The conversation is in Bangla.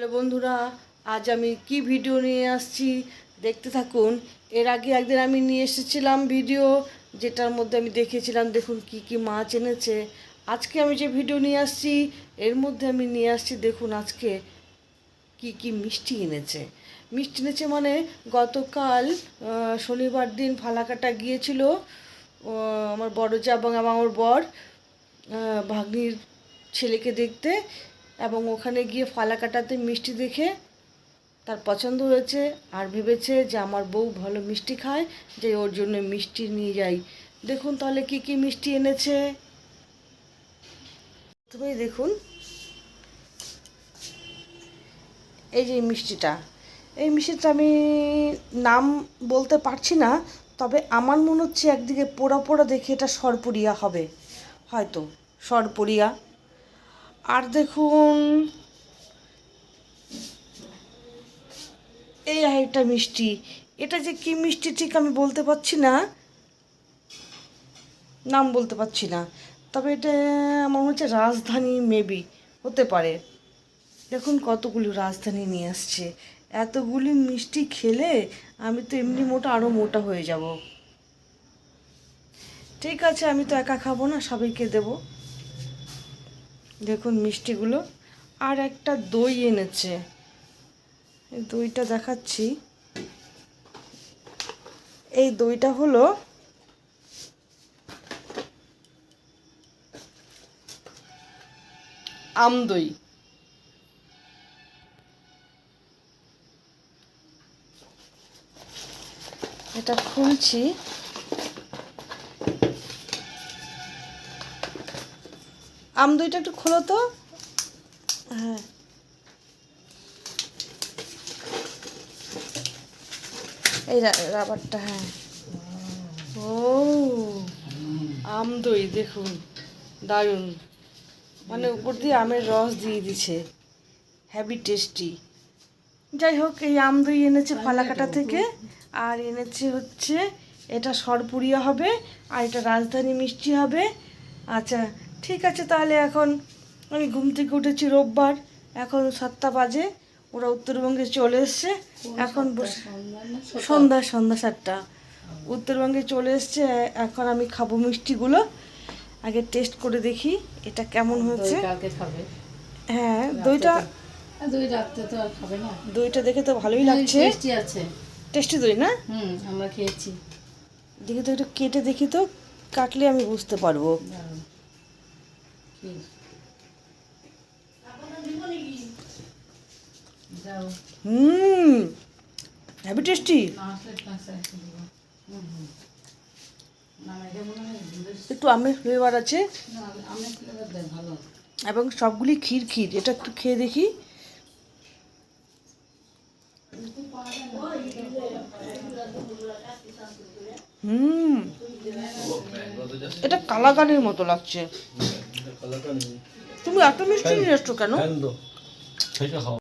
হ্যালো বন্ধুরা, আজ আমি কি ভিডিও নিয়ে আসছি দেখতে থাকুন। এর আগে একদিন আমি নিয়ে এসেছিলাম ভিডিও, যেটার মধ্যে আমি দেখিয়েছিলাম দেখুন কি কি মাছ এনেছে। আজকে আমি যে ভিডিও নিয়ে আসছি এর মধ্যে আমি নিয়ে আসছি দেখুন আজকে কি কি মিষ্টি এনেছে। মিষ্টি এনেছে মানে গতকাল শনিবার দিন ফালাকাটা গিয়েছিল আমার বড় যা এবং আমার বর ভাগ্নির ছেলেকে দেখতে, এবং ওখানে গিয়ে ফালাকাটাতে মিষ্টি দেখে তার পছন্দ হয়েছে আর ভেবেছে যে আমার বউ ভালো মিষ্টি খায়, যে ওর জন্য মিষ্টি নিয়ে যাই। দেখুন তাহলে কি কি মিষ্টি এনেছে। প্রথমেই দেখুন এই যে মিষ্টিটা, এই মিষ্টিটা আমি নাম বলতে পারছি না, তবে আমার মনে হচ্ছে একদিকে পোড়া পোড়া দেখে এটা সরপুরিয়া হবে, হয়তো সরপুরিয়া। আর দেখুন এই একটা মিষ্টি, এটা যে কি মিষ্টি ঠিক আমি বলতে পারছি না, নাম বলতে পারছি না, তবে এটা আমার মনে হচ্ছে রাজধানী মেবি হতে পারে। দেখুন কতগুলি রাজধানী নিয়ে আসছে, এতগুলি মিষ্টি খেলে আমি তো এমনি মোটা আরও মোটা হয়ে যাব। ঠিক আছে, আমি তো একা খাবো না, সবাইকে দেব। দেখুন মিষ্টিগুলো। আর একটা দই এনেছে, এই দইটা দেখাচ্ছি। এই দইটা হলো আম দই। এটা খুলছি, আম দইটা একটু খোলো তো। হ্যাঁ, এই রাবারটা, হ্যাঁ। ও আম দই দেখুন, দারুণ, মানে উপর দিয়ে আমের রস দিয়ে দিছে, হ্যাভি টেস্টি। যাই হোক, এই আম দই এনেছে ফালাকাটা থেকে, আর এনেছে হচ্ছে এটা সরপুরিয়া হবে, আর এটা রাজধানী মিষ্টি হবে। আচ্ছা ঠিক আছে, তাহলে এখন আমি ঘুম থেকে উঠেছি রোববার, এখন 7টা বাজে, ওরা উত্তরবঙ্গে চলে এসছে। এখন সন্ধ্যা সন্ধ্যা 7টা উত্তরবঙ্গে চলে এসছে। এখন আমি খাবো মিষ্টিগুলো, আগে টেস্ট করে দেখি এটা কেমন হয়েছে। হ্যাঁ, দইটা দেখে তো ভালোই লাগছে, টেস্টি দই না? আমরা খেয়েছি। দেখি তো একটু কেটে দেখি তো, কাটলে আমি বুঝতে পারবো। হ্যাভি টেস্টি, একটু আমের ফ্লেভার আছে এবং সবগুলি ক্ষীর ক্ষীর। এটা একটু খেয়ে দেখি। এটা কালাকানের মতো লাগছে। তুমি এত মিষ্টি নিয়ে এসছো কেন?